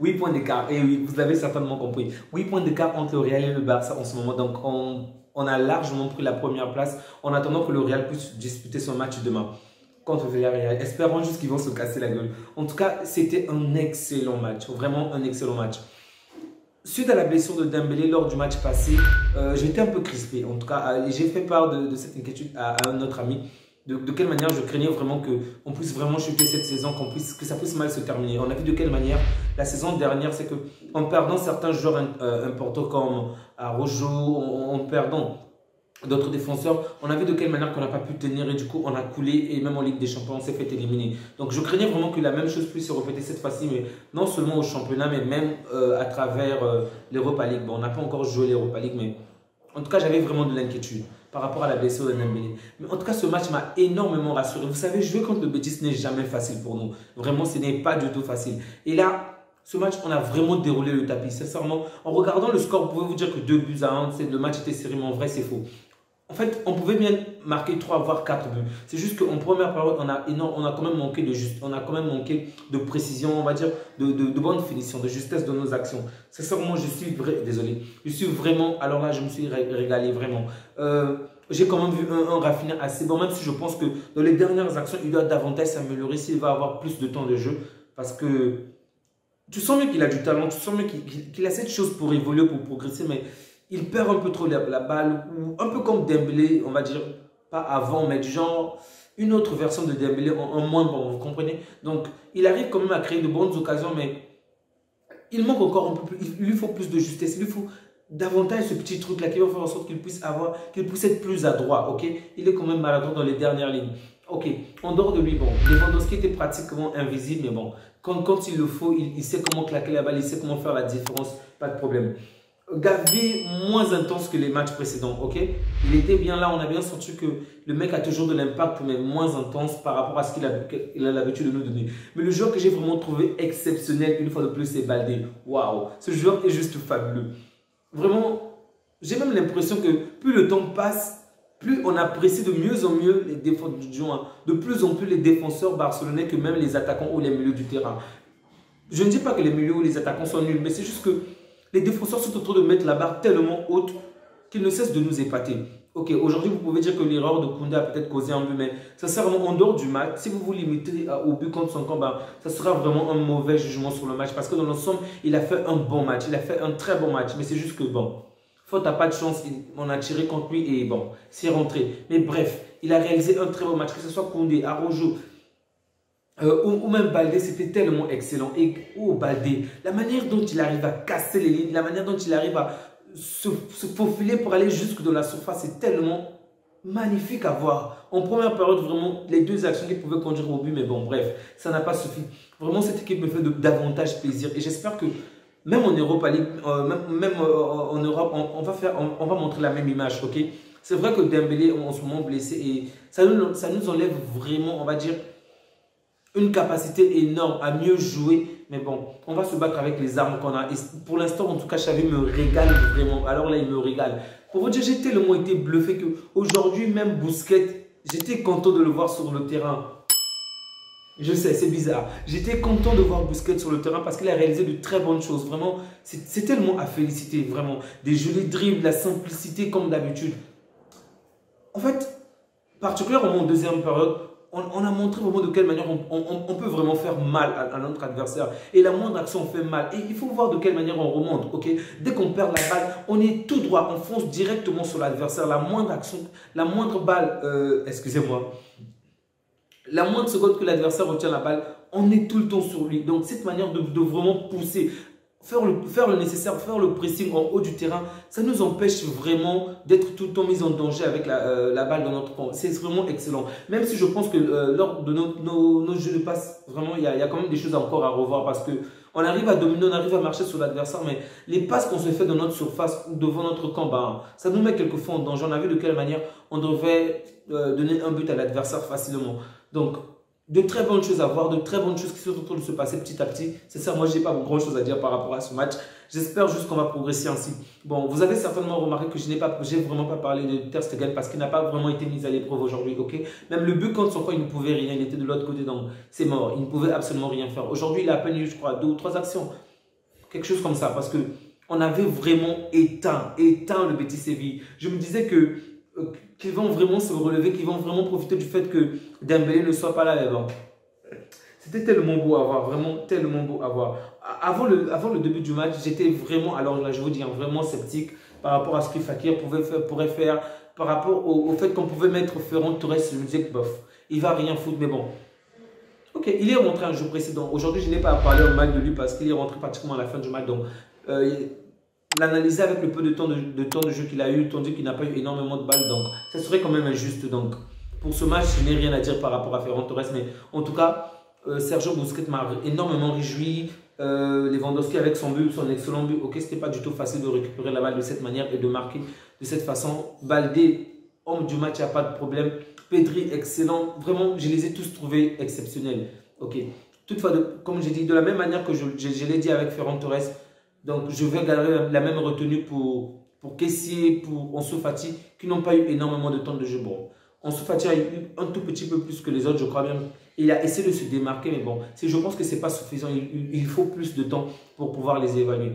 8 points d'écart. Et oui, vous l'avez certainement compris. 8 points d'écart entre le Real et le Barça en ce moment. Donc, on a largement pris la première place en attendant que le Real puisse disputer son match demain contre Villarreal. Espérons juste qu'ils vont se casser la gueule. En tout cas, c'était un excellent match. Vraiment un excellent match. Suite à la blessure de Dembélé lors du match passé, j'étais un peu crispé. En tout cas, j'ai fait part de cette inquiétude à un autre ami. De quelle manière je craignais vraiment qu'on puisse vraiment chuter cette saison, que ça puisse mal se terminer. On a vu de quelle manière la saison dernière, c'est qu'en perdant certains joueurs importants comme Araujo, en perdant d'autres défenseurs, on a vu de quelle manière qu'on n'a pas pu tenir et du coup on a coulé et même en Ligue des Champions on s'est fait éliminer. Donc je craignais vraiment que la même chose puisse se répéter cette fois-ci, mais non seulement au championnat mais même à travers l'Europa League. Bon, on n'a pas encore joué l'Europa League, mais en tout cas j'avais vraiment de l'inquiétude par rapport à la blessure de Dembélé. Mais en tout cas ce match m'a énormément rassuré. Vous savez, jouer contre le Betis n'est jamais facile pour nous. Vraiment, ce n'est pas du tout facile. Et là, ce match, on a vraiment déroulé le tapis. Sincèrement, en regardant le score, vous pouvez vous dire que 2-1, le match était serré, mais en vrai c'est faux. En fait, on pouvait bien marquer 3 voire 4 buts. C'est juste qu'en première période, on a quand même manqué de précision, on va dire, de bonne finition, de justesse de nos actions. Sincèrement, désolé. Je suis vraiment, alors là, je me suis régalé vraiment. J'ai quand même vu un Rafinha assez bon, même si je pense que dans les dernières actions, il doit davantage s'améliorer s'il va avoir plus de temps de jeu. Parce que tu sens mieux qu'il a du talent, tu sens mieux qu'il a cette chose pour évoluer, pour progresser, mais il perd un peu trop la balle, ou un peu comme Dembélé, on va dire, pas avant, mais du genre, une autre version de Dembélé en moins bon, vous comprenez? Donc, il arrive quand même à créer de bonnes occasions, mais il manque encore un peu plus, il lui faut plus de justesse, il lui faut davantage ce petit truc-là qui va faire en sorte qu'il puisse être plus adroit, ok? Il est quand même maladroit dans les dernières lignes. Ok, en dehors de lui, bon, Lewandowski était pratiquement invisible, mais bon, quand il le faut, il sait comment claquer la balle, il sait comment faire la différence, pas de problème. Gavi, moins intense que les matchs précédents, ok? Il était bien là, on a bien senti que le mec a toujours de l'impact, mais moins intense par rapport à ce qu'il a l'habitude de nous donner. Mais le joueur que j'ai vraiment trouvé exceptionnel, une fois de plus, c'est Baldé. Waouh, ce joueur est juste fabuleux. Vraiment, j'ai même l'impression que plus le temps passe, plus on apprécie de mieux en mieux les défenseurs du joueur. De plus en plus les défenseurs barcelonais que même les attaquants ou les milieux du terrain. Je ne dis pas que les milieux ou les attaquants sont nuls, mais c'est juste que les défenseurs sont en train de mettre la barre tellement haute qu'ils ne cessent de nous épater. Ok, aujourd'hui, vous pouvez dire que l'erreur de Koundé a peut-être causé un but, mais sincèrement, en dehors du match, si vous vous limitez au but contre son camp, ça sera vraiment un mauvais jugement sur le match. Parce que dans l'ensemble, il a fait un bon match. Il a fait un très bon match. Mais c'est juste que, bon, faute à pas de chance, on a tiré contre lui et bon, c'est rentré. Mais bref, il a réalisé un très bon match. Que ce soit Koundé, Araujo, ou même Baldé, c'était tellement excellent. Et oh, Baldé, la manière dont il arrive à casser les lignes, la manière dont il arrive à se faufiler pour aller jusque dans la surface, c'est tellement magnifique à voir. En première période, vraiment, les deux actions qui pouvaient conduire au but, mais bon, bref, ça n'a pas suffi. Vraiment, cette équipe me fait davantage plaisir. Et j'espère que même en Europa League, même en Europe, on va montrer la même image, ok? C'est vrai que Dembélé est en ce moment blessé et ça nous enlève vraiment, on va dire, une capacité énorme à mieux jouer. Mais bon, on va se battre avec les armes qu'on a. Et pour l'instant, en tout cas, Xavi me régale vraiment. Alors là, il me régale. Pour vous dire, j'ai tellement été bluffé qu'aujourd'hui, même Busquets, j'étais content de le voir sur le terrain. Je sais, c'est bizarre. J'étais content de voir Busquets sur le terrain parce qu'il a réalisé de très bonnes choses. Vraiment, c'est tellement à féliciter. Vraiment, des jolis dribbles, la simplicité comme d'habitude. En fait, particulièrement en deuxième période, on a montré vraiment de quelle manière on peut vraiment faire mal à notre adversaire. Et la moindre action fait mal. Et il faut voir de quelle manière on remonte. Okay? Dès qu'on perd la balle, on est tout droit. On fonce directement sur l'adversaire. La moindre action, la moindre balle, excusez-moi, la moindre seconde que l'adversaire retient la balle, on est tout le temps sur lui. Donc cette manière de vraiment pousser, faire le nécessaire, faire le pressing en haut du terrain, ça nous empêche vraiment d'être tout le temps mis en danger avec la balle dans notre camp. C'est vraiment excellent. Même si je pense que lors de nos jeux de passe, vraiment, il y a quand même des choses encore à revoir parce que on arrive à dominer, on arrive à marcher sur l'adversaire, mais les passes qu'on se fait dans notre surface ou devant notre camp, ça nous met quelquefois en danger. On a vu de quelle manière on devrait donner un but à l'adversaire facilement. Donc, de très bonnes choses à voir, de très bonnes choses qui sont en train de se passer petit à petit. C'est ça, moi, je n'ai pas grand chose à dire par rapport à ce match. J'espère juste qu'on va progresser ainsi. Bon, vous avez certainement remarqué que je n'ai vraiment pas parlé de Ter Stegen parce qu'il n'a pas vraiment été mis à l'épreuve aujourd'hui, ok? Même le but contre son camp, il ne pouvait rien, il était de l'autre côté, donc c'est mort. Il ne pouvait absolument rien faire. Aujourd'hui, il a à peine eu, je crois, 2 ou 3 actions. quelque chose comme ça, parce que on avait vraiment éteint le Betis Séville. Je me disais que qu'ils vont vraiment se relever, qu'ils vont vraiment profiter du fait que Dembélé ne soit pas là. Mais bon, c'était tellement beau à voir, vraiment tellement beau à voir. Avant le début du match, j'étais vraiment, alors là je vous dis, vraiment sceptique par rapport à ce que Fekir pourrait faire, par rapport au fait qu'on pouvait mettre Ferran Torres. Je me disais que bof, il va rien foutre, mais bon. Ok, il est rentré un jour précédent. Aujourd'hui, je n'ai pas parlé mal de lui parce qu'il est rentré pratiquement à la fin du match. Donc, l'analyser avec le peu de temps de jeu qu'il a eu, tandis qu'il n'a pas eu énormément de balles. Donc, ça serait quand même injuste. Donc, pour ce match, je n'ai rien à dire par rapport à Ferran Torres. Mais en tout cas, Sergio Busquets m'a énormément réjoui. Lewandowski avec son but, son excellent but. Ok, c'était pas du tout facile de récupérer la balle de cette manière et de marquer de cette façon. Baldé, homme du match, il n'y a pas de problème. Pedri, excellent. Vraiment, je les ai tous trouvés exceptionnels. Ok. Toutefois, comme j'ai dit, de la même manière que je l'ai dit avec Ferran Torres, donc je vais garder la même retenue pour Kessié, pour Ansu Fati, qui n'ont pas eu énormément de temps de jeu. Bon, Ansu Fati a eu un tout petit peu plus que les autres, je crois bien. Il a essayé de se démarquer, mais bon, je pense que ce n'est pas suffisant. Il faut plus de temps pour pouvoir les évaluer.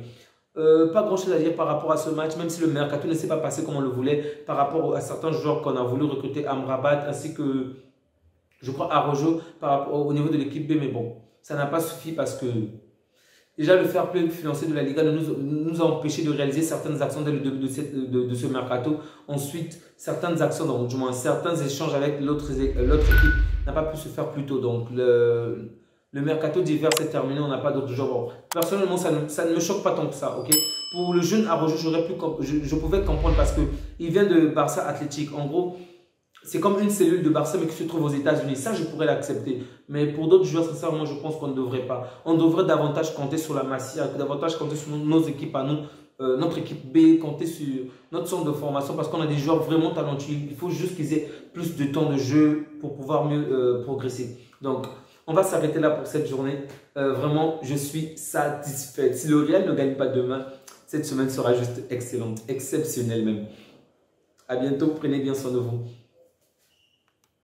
Pas grand chose à dire par rapport à ce match, même si le mercato ne s'est pas passé comme on le voulait, par rapport à certains joueurs qu'on a voulu recruter, Amrabat ainsi que, je crois, Araujo au niveau de l'équipe B. Mais bon, ça n'a pas suffi parce que déjà le fair play financier de la Liga nous a empêché de réaliser certaines actions dès le début de ce mercato. Ensuite, certaines actions, donc du moins certains échanges avec l'autre équipe n'a pas pu se faire plus tôt. Donc le mercato d'hiver s'est terminé, on n'a pas d'autres joueurs. Bon, personnellement, ça ne me choque pas tant que ça. Ok. Pour le jeune Araujo, je pouvais comprendre parce qu'il vient de Barça Athletic. En gros, c'est comme une cellule de Barça mais qui se trouve aux États-Unis. Ça, je pourrais l'accepter. Mais pour d'autres joueurs, sincèrement, je pense qu'on ne devrait pas. On devrait davantage compter sur la Masia, davantage compter sur nos équipes à nous, notre équipe B, compter sur notre centre de formation parce qu'on a des joueurs vraiment talentueux. Il faut juste qu'ils aient plus de temps de jeu pour pouvoir mieux progresser. Donc, on va s'arrêter là pour cette journée. Vraiment, je suis satisfait. Si le Real ne gagne pas demain, cette semaine sera juste excellente, exceptionnelle même. À bientôt, prenez bien soin de vous.